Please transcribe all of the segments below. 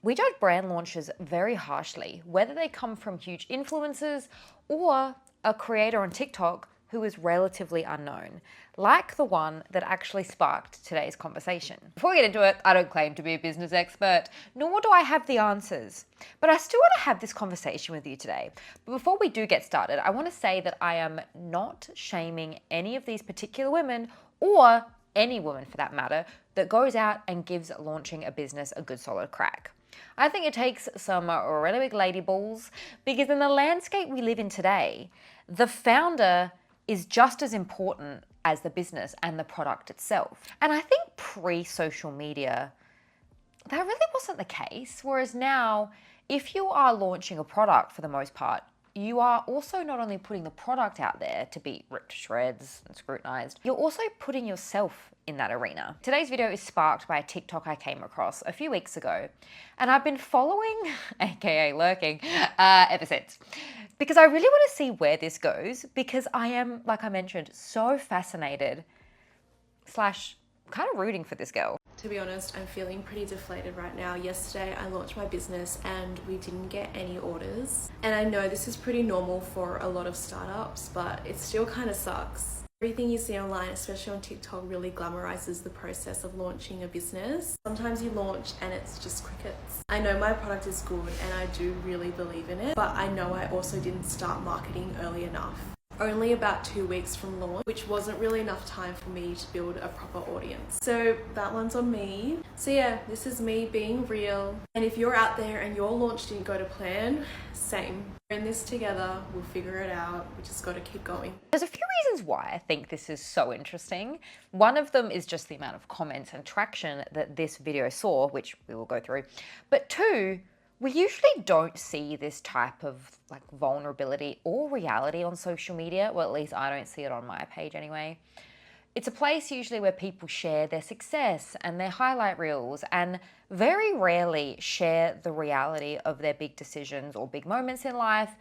We judge brand launches very harshly, whether they come from huge influencers or a creator on TikTok who is relatively unknown, like the one that actually sparked today's conversation. Before we get into it, I don't claim to be a business expert, nor do I have the answers, but I still want to have this conversation with you today. But before we do get started, I want to say that I am not shaming any of these particular women, or any woman for that matter, that goes out and gives launching a business a good solid crack. I think it takes some really big lady balls, because in the landscape we live in today, the founder is just as important as the business and the product itself. And I think pre-social media, that really wasn't the case. Whereas now, if you are launching a product for the most part, you are also not only putting the product out there to be ripped to shreds and scrutinized, you're also putting yourself in that arena. Today's video is sparked by a TikTok I came across a few weeks ago, and I've been following, aka lurking, ever since. Because I really want to see where this goes, because I am, like I mentioned, so fascinated / kind of rooting for this girl. To be honest, I'm feeling pretty deflated right now. Yesterday I launched my business and we didn't get any orders. And I know this is pretty normal for a lot of startups, but it still kind of sucks. Everything you see online, especially on TikTok, really glamorizes the process of launching a business. Sometimes you launch and it's just crickets. I know my product is good and I do really believe in it, but I know I also didn't start marketing early enough. Only about 2 weeks from launch, which wasn't really enough time for me to build a proper audience. So that one's on me. So yeah, this is me being real. And if you're out there and your launch didn't go to plan, same. We're in this together, we'll figure it out. We just gotta keep going. There's a few reasons why I think this is so interesting. One of them is just the amount of comments and traction that this video saw, which we will go through. But two, we usually don't see this type of vulnerability or reality on social media. Well, at least I don't see it on my page anyway. It's a place usually where people share their success and their highlight reels, and very rarely share the reality of their big decisions or big moments in life.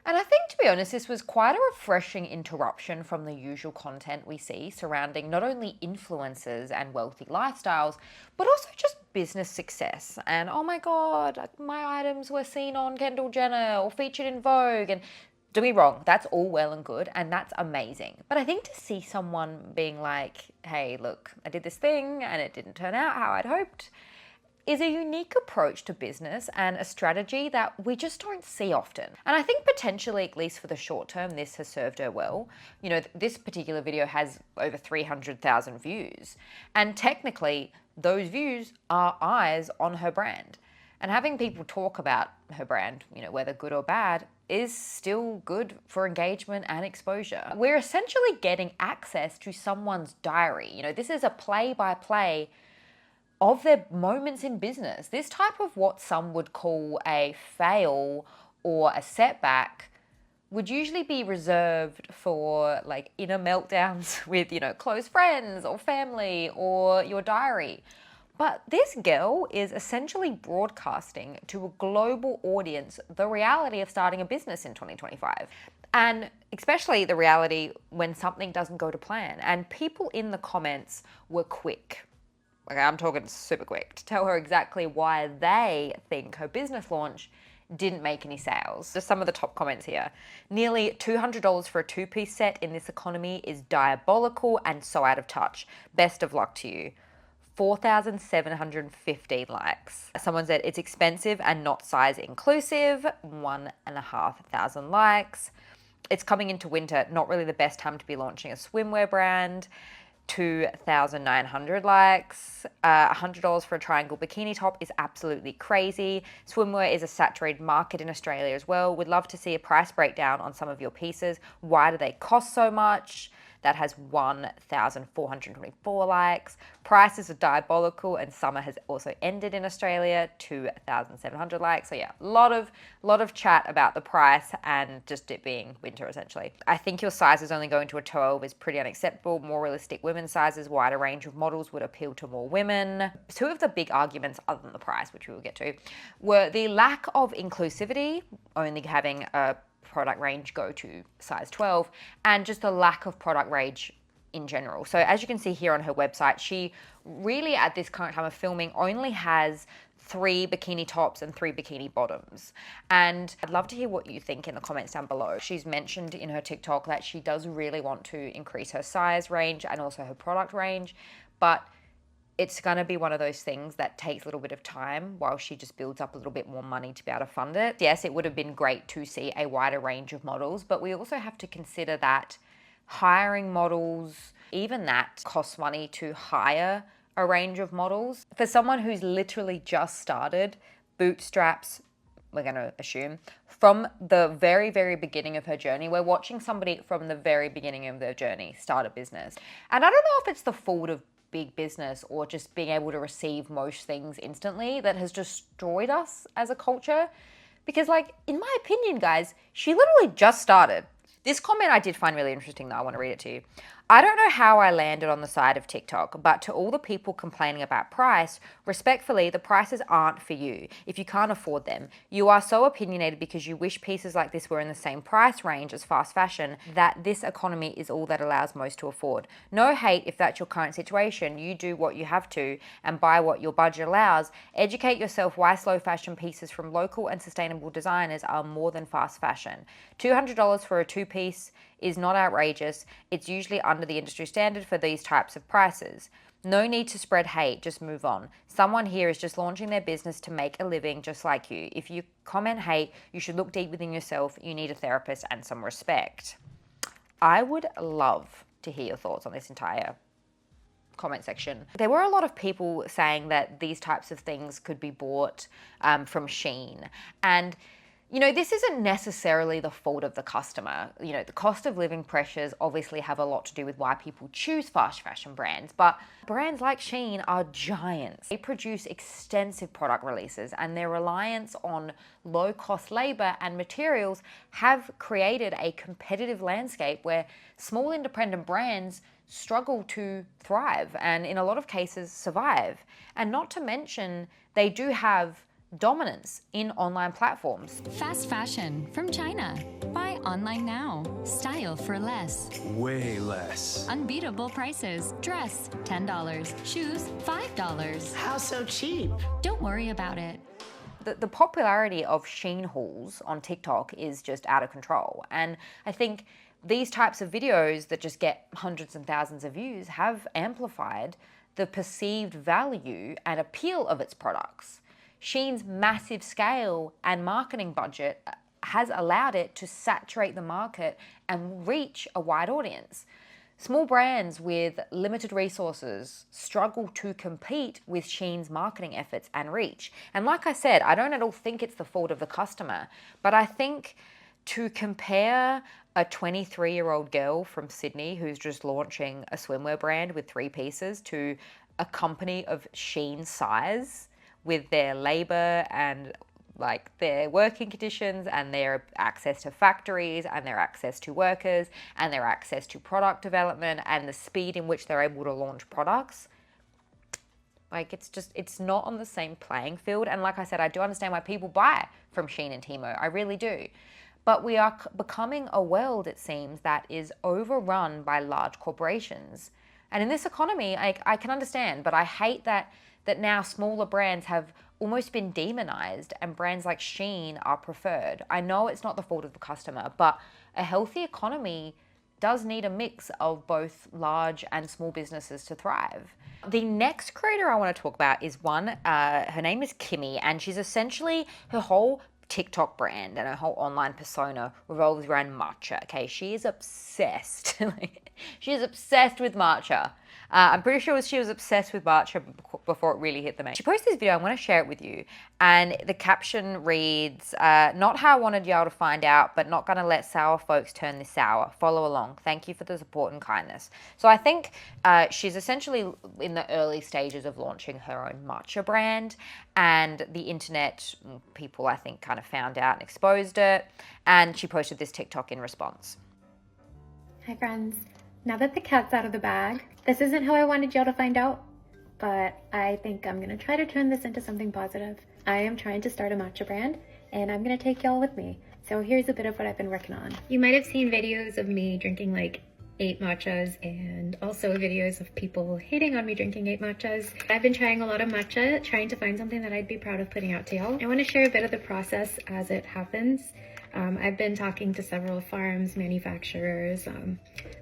And I think, to be honest, this was quite a refreshing interruption from the usual content we see surrounding not only influencers and wealthy lifestyles, but also just business success. And oh my God, my items were seen on Kendall Jenner or featured in Vogue. And don't be wrong, that's all well and good, and that's amazing. But I think to see someone being like, hey, look, I did this thing and it didn't turn out how I'd hoped, is a unique approach to business and a strategy that we just don't see often. And I think potentially, at least for the short term, this has served her well. You know, this particular video has over 300,000 views. And technically, those views are eyes on her brand. And having people talk about her brand, you know, whether good or bad, is still good for engagement and exposure. We're essentially getting access to someone's diary. You know, this is a play-by-play of their moments in business. This type of what some would call a fail or a setback would usually be reserved for inner meltdowns with, close friends or family or your diary. But this girl is essentially broadcasting to a global audience the reality of starting a business in 2025. And especially the reality when something doesn't go to plan. And people in the comments were quick. Okay, I'm talking super quick to tell her exactly why they think her business launch didn't make any sales. Just some of the top comments here. Nearly $200 for a two-piece set in this economy is diabolical and so out of touch. Best of luck to you. 4,715 likes. Someone said it's expensive and not size inclusive. 1,500 likes. It's coming into winter, not really the best time to be launching a swimwear brand. 2,900 likes. $100 for a triangle bikini top is absolutely crazy. Swimwear is a saturated market in Australia as well. Would love to see a price breakdown on some of your pieces. Why do they cost so much? That has 1,424 likes. Prices are diabolical and summer has also ended in Australia. 2,700 likes. So yeah, a lot of chat about the price and just it being winter essentially. I think your size is only going to a 12 is pretty unacceptable. More realistic women's sizes, wider range of models would appeal to more women. Two of the big arguments, other than the price, which we will get to, were the lack of inclusivity, only having a product range go to size 12, and just the lack of product range in general. So as you can see here on her website, she really at this current time of filming only has 3 bikini tops and 3 bikini bottoms. And I'd love to hear what you think in the comments down below. She's mentioned in her TikTok that she does really want to increase her size range and also her product range, but it's going to be one of those things that takes a little bit of time while she just builds up a little bit more money to be able to fund it. Yes, it would have been great to see a wider range of models, but we also have to consider that hiring models, even that costs money to hire a range of models. For someone who's literally just started, bootstraps, we're going to assume, from the very, very beginning of her journey. We're watching somebody from the very beginning of their journey start a business. And I don't know if it's the fault of big business or just being able to receive most things instantly that has destroyed us as a culture. Because, like, in my opinion, guys, she literally just started. This comment I did find really interesting, though. I want to read it to you. I don't know how I landed on the side of TikTok, but to all the people complaining about price, respectfully, the prices aren't for you if you can't afford them. You are so opinionated because you wish pieces like this were in the same price range as fast fashion, that this economy is all that allows most to afford. No hate if that's your current situation. You do what you have to and buy what your budget allows. Educate yourself why slow fashion pieces from local and sustainable designers are more than fast fashion. $200 for a 2-piece is not outrageous. It's usually under the industry standard for these types of prices. No need to spread hate, just move on. Someone here is just launching their business to make a living just like you. If you comment hate, you should look deep within yourself. You need a therapist and some respect. I would love to hear your thoughts on this entire comment section. There were a lot of people saying that these types of things could be bought from Shein. And you know, this isn't necessarily the fault of the customer. You know, the cost of living pressures obviously have a lot to do with why people choose fast fashion brands, but brands like Shein are giants. They produce extensive product releases, and their reliance on low-cost labor and materials have created a competitive landscape where small independent brands struggle to thrive and in a lot of cases survive. And not to mention, they do have dominance in online platforms. Fast fashion from China. Buy online now. Style for less. Way less. Unbeatable prices. Dress, $10. Shoes, $5. How so cheap? Don't worry about it. The popularity of Shein hauls on TikTok is just out of control. And I think these types of videos that just get hundreds and thousands of views have amplified the perceived value and appeal of its products. Shein's massive scale and marketing budget has allowed it to saturate the market and reach a wide audience. Small brands with limited resources struggle to compete with Shein's marketing efforts and reach. And like I said, I don't at all think it's the fault of the customer, but I think to compare a 23-year-old girl from Sydney who's just launching a swimwear brand with 3 pieces to a company of Shein's size, with their labor and like their working conditions and their access to factories and their access to workers and their access to product development and the speed in which they're able to launch products. Like, it's not on the same playing field. And like I said, I do understand why people buy from Shein and Temu. I really do. But we are becoming a world, it seems, that is overrun by large corporations. And in this economy, I can understand, but I hate that now smaller brands have almost been demonized and brands like Shein are preferred. I know it's not the fault of the customer, but a healthy economy does need a mix of both large and small businesses to thrive. The next creator I want to talk about is one, her name is Kimmy, and she's essentially, her whole TikTok brand and her whole online persona revolves around matcha. Okay, she is obsessed. She is obsessed with matcha. I'm pretty sure she was obsessed with matcha before it really hit the main. She posted this video, I want to share it with you. And the caption reads, not how I wanted y'all to find out, but not gonna let sour folks turn this sour. Follow along. Thank you for the support and kindness. So I think she's essentially in the early stages of launching her own matcha brand, and the internet people, I think, kind of found out and exposed it. And she posted this TikTok in response. Hi friends. Now that the cat's out of the bag, this isn't how I wanted y'all to find out, but I think I'm gonna try to turn this into something positive. I am trying to start a matcha brand, and I'm gonna take y'all with me. So here's a bit of what I've been working on. You might have seen videos of me drinking like 8 matchas and also videos of people hating on me drinking 8 matchas. I've been trying a lot of matcha, trying to find something that I'd be proud of putting out to y'all. I want to share a bit of the process as it happens. I've been talking to several farms, manufacturers.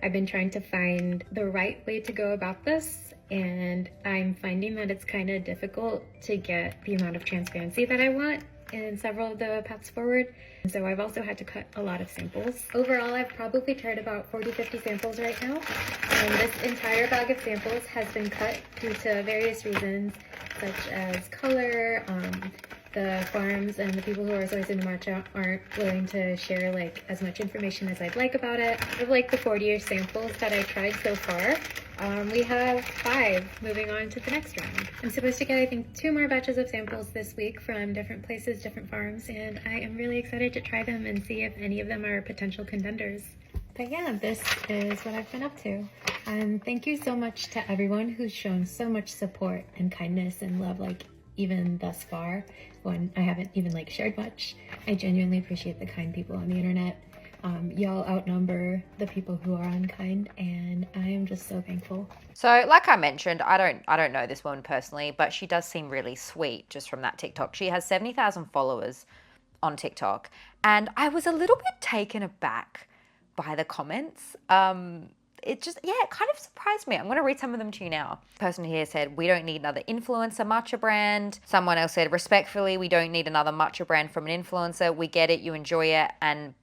I've been trying to find the right way to go about this, and I'm finding that it's kind of difficult to get the amount of transparency that I want in several of the paths forward. And so I've also had to cut a lot of samples. Overall, I've probably tried about 40-50 samples right now. And this entire bag of samples has been cut due to various reasons, such as color. The farms and the people who are sourcing the matcha aren't willing to share like as much information as I'd like about it. Of like the 40-ish samples that I tried so far, we have 5 moving on to the next round. I'm supposed to get, I think, 2 more batches of samples this week from different places, different farms, and I am really excited to try them and see if any of them are potential contenders. But yeah, this is what I've been up to. Thank you so much to everyone who's shown so much support and kindness and love, like even thus far, when I haven't even like shared much. I genuinely appreciate the kind people on the internet. Y'all outnumber the people who are unkind, and I am just so thankful. So, like I mentioned, I don't know this woman personally, but she does seem really sweet just from that TikTok. She has 70,000 followers on TikTok, and I was a little bit taken aback by the comments. It kind of surprised me. I'm going to read some of them to you now. Person here said, "We don't need another influencer matcha brand." Someone else said, "Respectfully, we don't need another matcha brand from an influencer. We get it, you enjoy it, and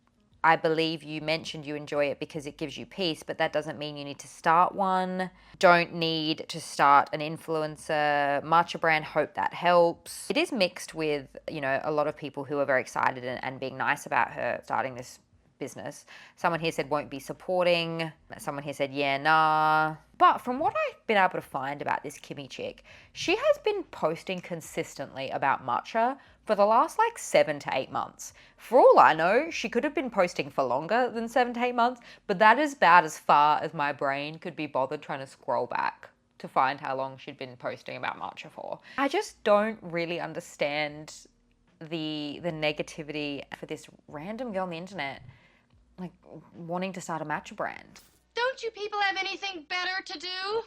I believe you mentioned you enjoy it because it gives you peace, but that doesn't mean you need to start one. Don't need to start an influencer matcha brand. Hope that helps." It is mixed with, a lot of people who are very excited and being nice about her starting this business. Someone here said won't be supporting. Someone here said yeah, nah. But from what I've been able to find about this Kimmy chick, she has been posting consistently about matcha for the last 7 to 8 months. For all I know, she could have been posting for longer than 7 to 8 months, but that is about as far as my brain could be bothered trying to scroll back to find how long she'd been posting about matcha for. I just don't really understand the negativity for this random girl on the internet wanting to start a matcha brand. Don't you people have anything better to do?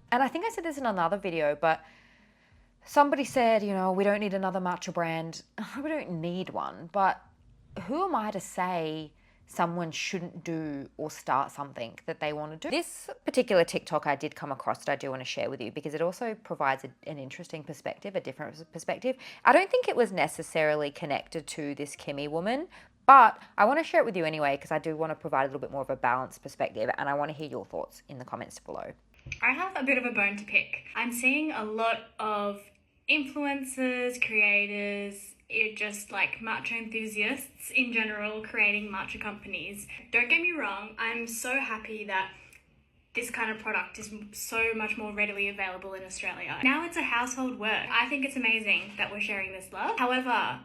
And I think I said this in another video, but somebody said, we don't need another matcha brand. We don't need one, but who am I to say someone shouldn't do or start something that they want to do? This particular TikTok I did come across that I do want to share with you because it also provides an interesting perspective, a different perspective. I don't think it was necessarily connected to this Kimmy woman, but I want to share it with you anyway because I do want to provide a little bit more of a balanced perspective, and I want to hear your thoughts in the comments below. I have a bit of a bone to pick. I'm seeing a lot of influencers, creators, just matcha enthusiasts in general creating matcha companies. Don't get me wrong, I'm so happy that this kind of product is so much more readily available in Australia. Now it's a household word. I think it's amazing that we're sharing this love. However,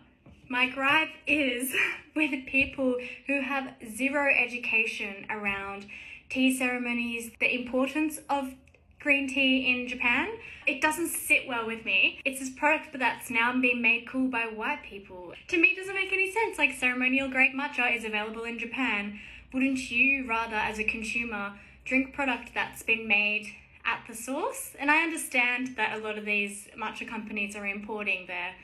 my gripe is with people who have zero education around tea ceremonies, the importance of green tea in Japan. It doesn't sit well with me. It's this product that's now being made cool by white people. To me, it doesn't make any sense. Ceremonial grade matcha is available in Japan. Wouldn't you rather, as a consumer, drink product that's been made at the source? And I understand that a lot of these matcha companies are importing their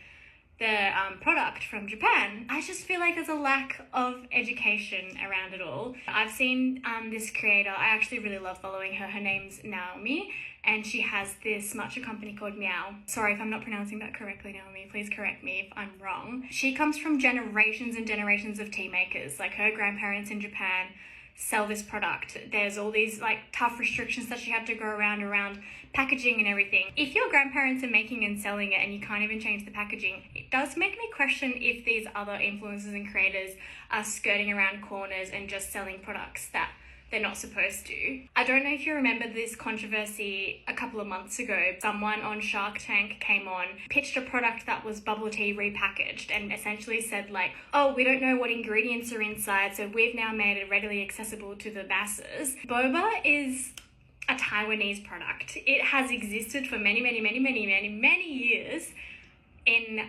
product from Japan. I just feel like there's a lack of education around it all. I've seen this creator, I actually really love following her. Her name's Naomi, and she has this matcha company called Meow. Sorry if I'm not pronouncing that correctly, Naomi, please correct me if I'm wrong. She comes from generations and generations of tea makers. Her grandparents in Japan sell this product. There's all these tough restrictions that she had to go around packaging and everything. If your grandparents are making and selling it and you can't even change the packaging, it does make me question if these other influencers and creators are skirting around corners and just selling products that they're not supposed to. I don't know if you remember this controversy a couple of months ago. Someone on Shark Tank came on, pitched a product that was bubble tea repackaged and essentially said oh, we don't know what ingredients are inside, so we've now made it readily accessible to the masses. Boba is a Taiwanese product. It has existed for many years in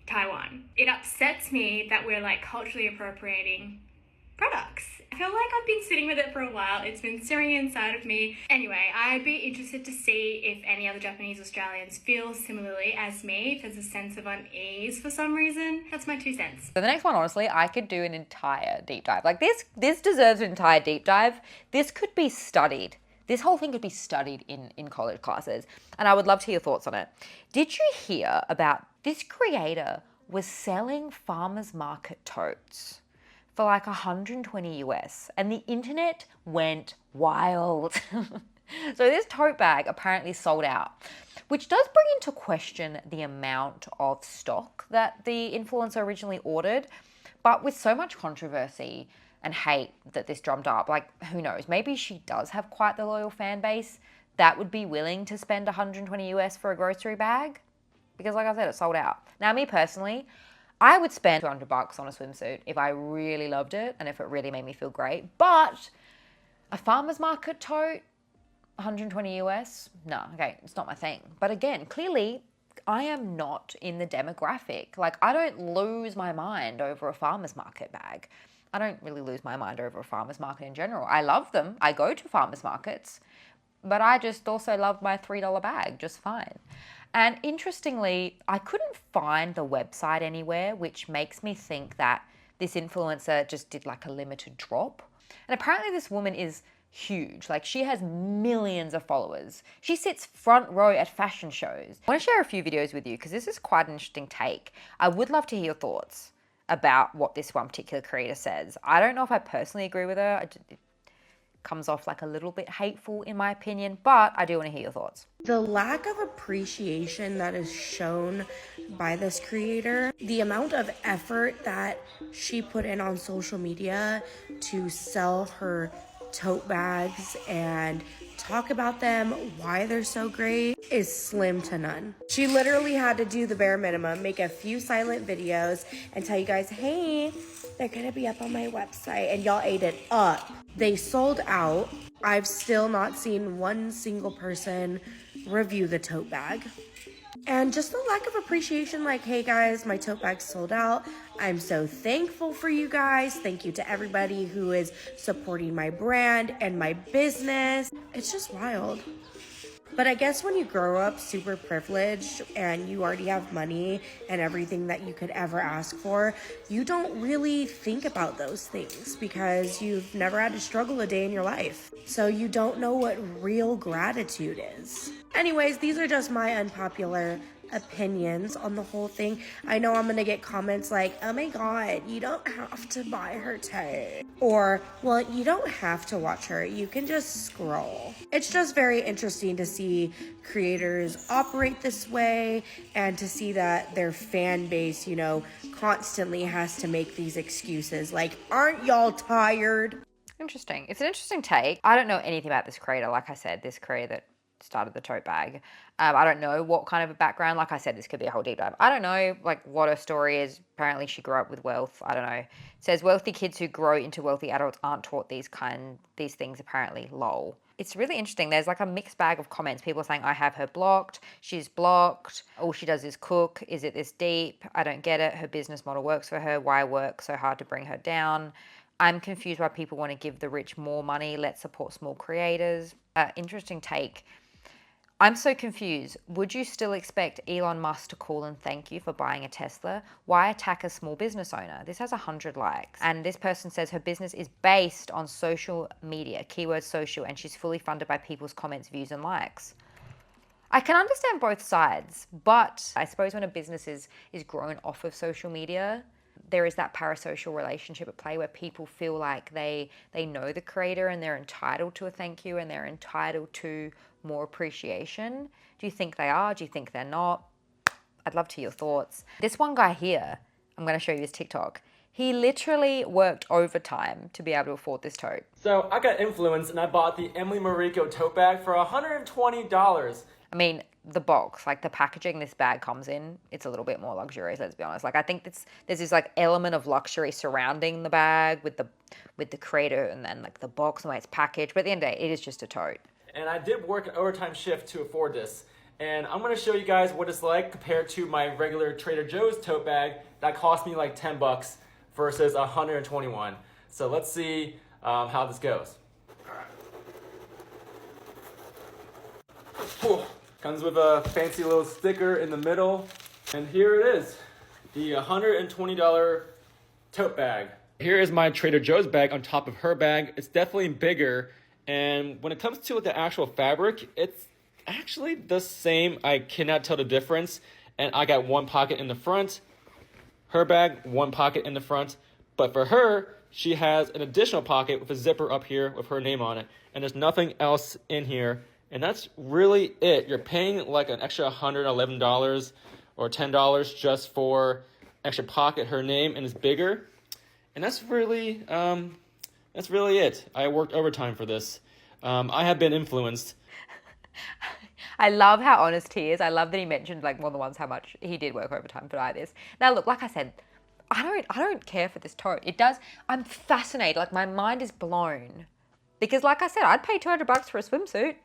Taiwan. It upsets me that we're culturally appropriating products. I feel like I've been sitting with it for a while. It's been simmering inside of me. Anyway, I'd be interested to see if any other Japanese Australians feel similarly as me, if there's a sense of unease for some reason. That's my 2 cents. So the next one, honestly, I could do an entire deep dive. Like this deserves an entire deep dive. This could be studied. This whole thing could be studied in college classes. And I would love to hear your thoughts on it. Did you hear about this creator was selling farmers market totes for like 120 US, and the internet went wild. So this tote bag apparently sold out, which does bring into question the amount of stock that the influencer originally ordered. But with so much controversy and hate that this drummed up, like, who knows, maybe she does have quite the loyal fan base that would be willing to spend 120 US for a grocery bag, because like I said, it sold out. Now, me personally, I would spend $200 on a swimsuit if I really loved it and if it really made me feel great. But a farmer's market tote, 120 US, no, okay, it's not my thing. But again, clearly, I am not in the demographic. Like, I don't lose my mind over a farmer's market bag. I don't really lose my mind over a farmer's market in general. I love them. I go to farmer's markets, but I just also love my $3 bag just fine. And interestingly, I couldn't find the website anywhere, which makes me think that this influencer just did like a limited drop. And apparently this woman is huge. Like, she has millions of followers. She sits front row at fashion shows. I want to share a few videos with you because this is quite an interesting take. I would love to hear your thoughts about what this one particular creator says. I don't know if I personally agree with her. It comes off like a little bit hateful in my opinion, but I do want to hear your thoughts. The lack of appreciation that is shown by this creator, the amount of effort that she put in on social media to sell her tote bags and talk about them, why they're so great, is slim to none. She literally had to do the bare minimum, make a few silent videos and tell you guys, hey, they're gonna be up on my website, and y'all ate it up. They sold out. I've still not seen one single person review the tote bag. And just the lack of appreciation, like, hey guys, my tote bag sold out. I'm so thankful for you guys. Thank you to everybody who is supporting my brand and my business. It's just wild. But I guess when you grow up super privileged and you already have money and everything that you could ever ask for, you don't really think about those things because you've never had to struggle a day in your life. So you don't know what real gratitude is. Anyways, these are just my unpopular opinions on the whole thing. I know I'm gonna get comments like, oh my god, you don't have to buy her tote, or, well, you don't have to watch her, you can just scroll. It's just very interesting to see creators operate this way and to see that their fan base, you know, constantly has to make these excuses like, aren't y'all tired? Interesting. It's an interesting take. I don't know anything about this creator. Like I said, this creator that started the tote bag. I don't know what kind of a background. Like I said, this could be a whole deep dive. I don't know like what her story is. Apparently she grew up with wealth. I don't know. It says wealthy kids who grow into wealthy adults aren't taught these things apparently. Lol. It's really interesting. There's like a mixed bag of comments. People are saying, I have her blocked. She's blocked. All she does is cook. Is it this deep? I don't get it. Her business model works for her. Why work so hard to bring her down? I'm confused why people want to give the rich more money. Let's support small creators. Interesting take. I'm so confused. Would you still expect Elon Musk to call and thank you for buying a Tesla? Why attack a small business owner? This has 100 likes. And this person says her business is based on social media, keyword social, and she's fully funded by people's comments, views, and likes. I can understand both sides, but I suppose when a business is grown off of social media, there is that parasocial relationship at play where people feel like they know the creator and they're entitled to a thank you and they're entitled to more appreciation. Do you think they are? Do you think they're not? I'd love to hear your thoughts. This one guy here, I'm going to show you his TikTok. He literally worked overtime to be able to afford this tote. So I got influenced and I bought the Emily Mariko tote bag for $120. I mean, the box, like the packaging this bag comes in, it's a little bit more luxurious, let's be honest. Like, I think there's this like element of luxury surrounding the bag with the creator and then like the box and the way it's packaged. But at the end of the day, it is just a tote. And I did work an overtime shift to afford this. And I'm going to show you guys what it's like compared to my regular Trader Joe's tote bag that cost me like $10 versus $121. So let's see how this goes. Whew. Comes with a fancy little sticker in the middle. And here it is, the $120 tote bag. Here is my Trader Joe's bag on top of her bag. It's definitely bigger. And when it comes to the actual fabric, it's actually the same. I cannot tell the difference. And I got one pocket in the front. Her bag, one pocket in the front. But for her, she has an additional pocket with a zipper up here with her name on it. And there's nothing else in here. And that's really it. You're paying like an extra $111 or $10 just for extra pocket, her name, and it's bigger. And that's really it. I worked overtime for this. I have been influenced. I love how honest he is. I love that he mentioned like more than once how much he did work overtime to buy this. Now look, like I said, I don't care for this tote. It does. I'm fascinated. Like my mind is blown because, like I said, I'd pay $200 for a swimsuit.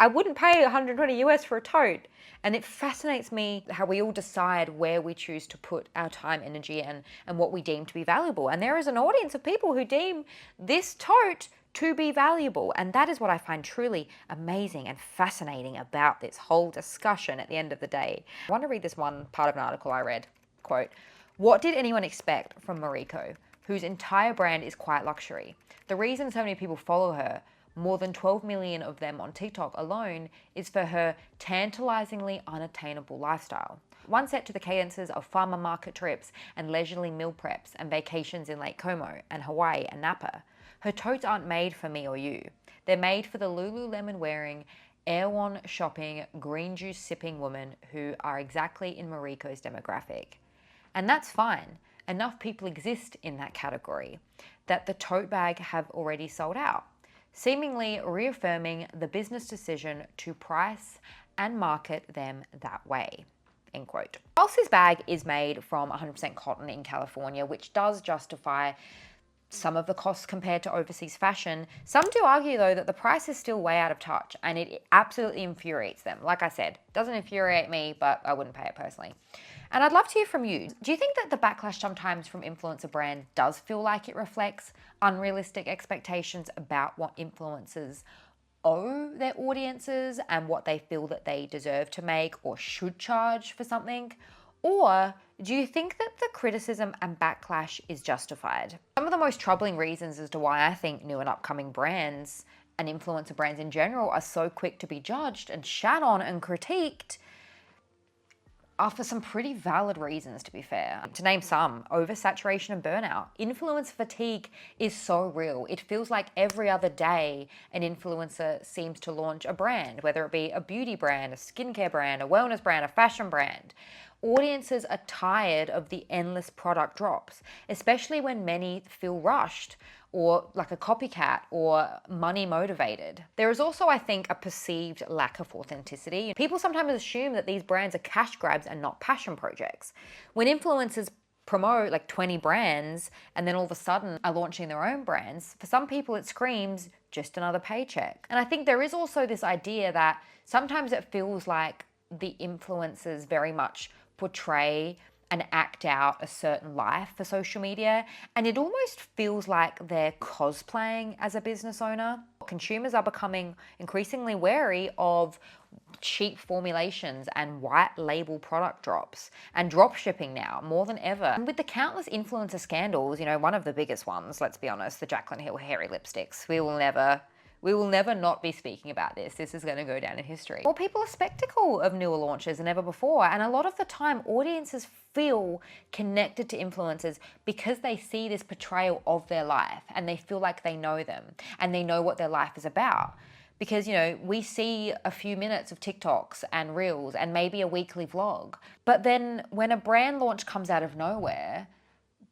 I wouldn't pay 120 US for a tote. And it fascinates me how we all decide where we choose to put our time, energy, and what we deem to be valuable. And there is an audience of people who deem this tote to be valuable. And that is what I find truly amazing and fascinating about this whole discussion at the end of the day. I want to read this one part of an article I read. Quote, "What did anyone expect from Mariko, whose entire brand is quite luxury? The reason so many people follow her, more than 12 million of them on TikTok alone, is for her tantalizingly unattainable lifestyle. One set to the cadences of farmer market trips and leisurely meal preps and vacations in Lake Como and Hawaii and Napa. Her totes aren't made for me or you. They're made for the Lululemon wearing, Erewhon shopping, green juice sipping women who are exactly in Mariko's demographic. And that's fine. Enough people exist in that category that the tote bag have already sold out, seemingly reaffirming the business decision to price and market them that way." End quote. Whilst this bag is made from 100% cotton in California, which does justify some of the costs compared to overseas fashion, some do argue though that the price is still way out of touch, and it absolutely infuriates them. Like I said, it doesn't infuriate me, but I wouldn't pay it personally. And I'd love to hear from you. Do you think that the backlash sometimes from influencer brand does feel like it reflects unrealistic expectations about what influencers owe their audiences and what they feel that they deserve to make or should charge for something? Or do you think that the criticism and backlash is justified? Some of the most troubling reasons as to why I think new and upcoming brands and influencer brands in general are so quick to be judged and shat on and critiqued are for some pretty valid reasons, to be fair. To name some, oversaturation and burnout. Influence fatigue is so real. It feels like every other day an influencer seems to launch a brand, whether it be a beauty brand, a skincare brand, a wellness brand, a fashion brand. Audiences are tired of the endless product drops, especially when many feel rushed or like a copycat or money motivated. There is also, I think, a perceived lack of authenticity. People sometimes assume that these brands are cash grabs and not passion projects. When influencers promote like 20 brands and then all of a sudden are launching their own brands, for some people it screams just another paycheck. And I think there is also this idea that sometimes it feels like the influencers very much portray and act out a certain life for social media, and it almost feels like they're cosplaying as a business owner. Consumers are becoming increasingly wary of cheap formulations and white label product drops and drop shipping now more than ever. And with the countless influencer scandals, you know, one of the biggest ones, let's be honest, the Jaclyn Hill hairy lipsticks. We will never not be speaking about this. This is going to go down in history. More people are skeptical of newer launches than ever before. And a lot of the time, audiences feel connected to influencers because they see this portrayal of their life and they feel like they know them and they know what their life is about. Because, you know, we see a few minutes of TikToks and Reels and maybe a weekly vlog. But then when a brand launch comes out of nowhere,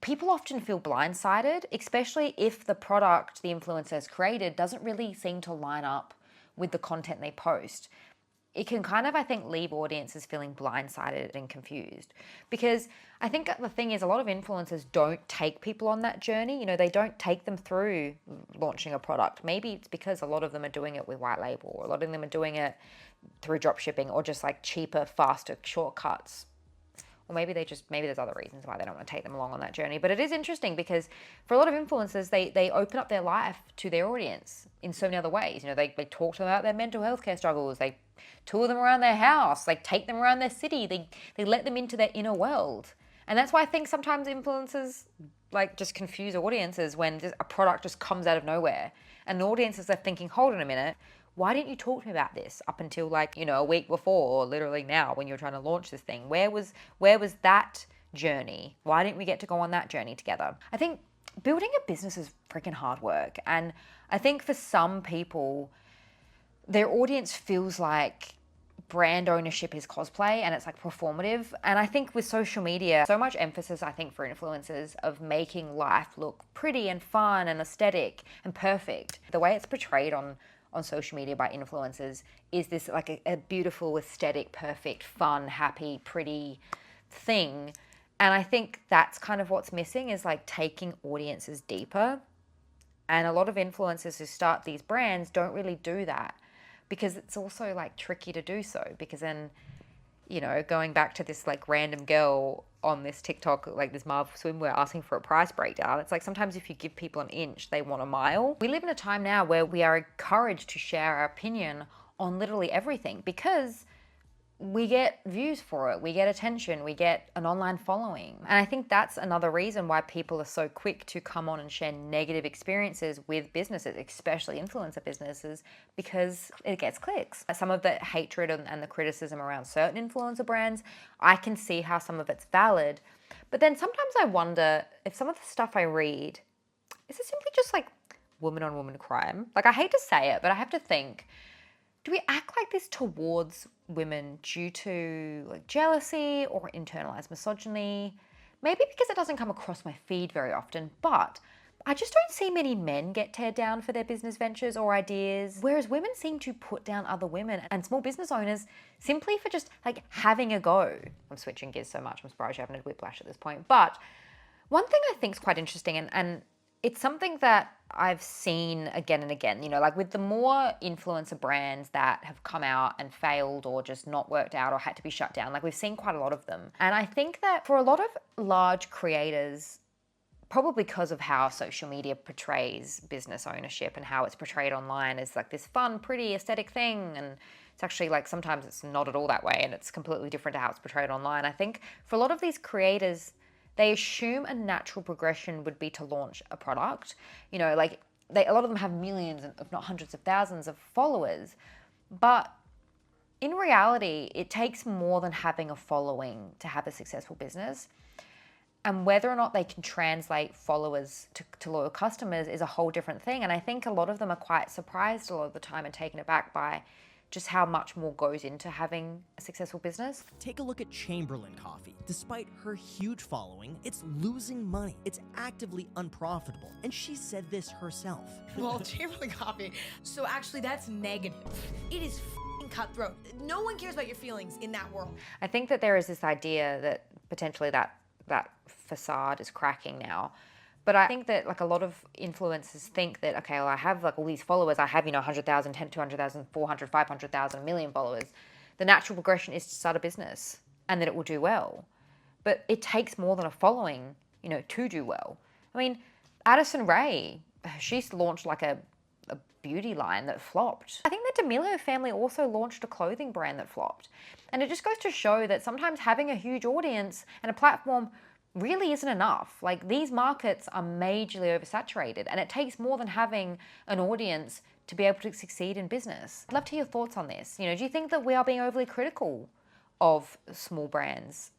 people often feel blindsided, especially if the product the influencer has created doesn't really seem to line up with the content they post. It can kind of, I think, leave audiences feeling blindsided and confused. Because I think the thing is, a lot of influencers don't take people on that journey. You know, they don't take them through launching a product. Maybe it's because a lot of them are doing it with white label, or a lot of them are doing it through drop shipping, or just like cheaper, faster shortcuts. Or maybe maybe there's other reasons why they don't want to take them along on that journey. But it is interesting because for a lot of influencers, they open up their life to their audience in so many other ways. You know, they talk to them about their mental health care struggles. They tour them around their house. They take them around their city. They let them into their inner world. And that's why I think sometimes influencers like just confuse audiences when a product just comes out of nowhere. And the audiences are thinking, hold on a minute, why didn't you talk to me about this up until like, you know, a week before or literally now when you're trying to launch this thing? Where was that journey? Why didn't we get to go on that journey together? I think building a business is freaking hard work. And I think for some people, their audience feels like brand ownership is cosplay and it's like performative. And I think with social media, so much emphasis, I think, for influencers of making life look pretty and fun and aesthetic and perfect. The way it's portrayed on social media by influencers is this like a beautiful, aesthetic, perfect, fun, happy, pretty thing. And I think that's kind of what's missing is like taking audiences deeper. And a lot of influencers who start these brands don't really do that because it's also like tricky to do so, because then, you know, going back to this like random girl on this TikTok, like this Marvel swimwear asking for a price breakdown, it's like sometimes if you give people an inch, they want a mile. We live in a time now where we are encouraged to share our opinion on literally everything because we get views for it, we get attention, we get an online following. And I think that's another reason why people are so quick to come on and share negative experiences with businesses, especially influencer businesses, because it gets clicks. Some of the hatred and the criticism around certain influencer brands, I can see how some of it's valid. But then sometimes I wonder if some of the stuff I read, is it simply just like woman on woman crime? Like, I hate to say it, but I have to think, do we act like this towards women due to like jealousy or internalized misogyny? Maybe because it doesn't come across my feed very often, but I just don't see many men get teared down for their business ventures or ideas, whereas women seem to put down other women and small business owners simply for just like having a go. I'm switching gears so much, I'm surprised you haven't had whiplash at this point. But one thing I think is quite interesting, and it's something that I've seen again and again, you know, like with the more influencer brands that have come out and failed or just not worked out or had to be shut down, like we've seen quite a lot of them. And I think that for a lot of large creators, probably because of how social media portrays business ownership and how it's portrayed online as like this fun, pretty, aesthetic thing, and it's actually like sometimes it's not at all that way and it's completely different to how it's portrayed online. I think for a lot of these creators, they assume a natural progression would be to launch a product. You know, like a lot of them have millions, if not hundreds of thousands of followers. But in reality, it takes more than having a following to have a successful business. And whether or not they can translate followers to loyal customers is a whole different thing. And I think a lot of them are quite surprised a lot of the time and taken aback by just how much more goes into having a successful business. Take a look at Chamberlain Coffee. Despite her huge following, it's losing money. It's actively unprofitable. And she said this herself. Well, Chamberlain Coffee, so actually that's negative. It is f***ing cutthroat. No one cares about your feelings in that world. I think that there is this idea that potentially that facade is cracking now. But I think that like a lot of influencers think that, okay, well, I have like all these followers. I have, 100,000, 10, 200,000, 400, 500,000, a million followers. The natural progression is to start a business and that it will do well. But it takes more than a following, to do well. I mean, Addison Rae, she's launched like a beauty line that flopped. I think the D'Amelio family also launched a clothing brand that flopped. And it just goes to show that sometimes having a huge audience and a platform really isn't enough. Like, these markets are majorly oversaturated and it takes more than having an audience to be able to succeed in business. I'd love to hear your thoughts on this. Do you think that we are being overly critical of small brands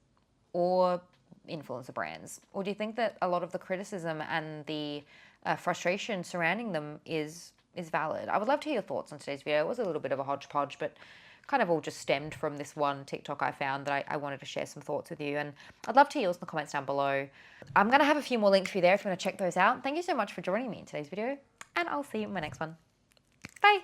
or influencer brands? Or do you think that a lot of the criticism and the frustration surrounding them is valid? I would love to hear your thoughts on today's video. It was a little bit of a hodgepodge, but kind of all just stemmed from this one TikTok I found that I wanted to share some thoughts with you. And I'd love to hear yours in the comments down below. I'm going to have a few more links for you there if you want to check those out. Thank you so much for joining me in today's video, and I'll see you in my next one. Bye.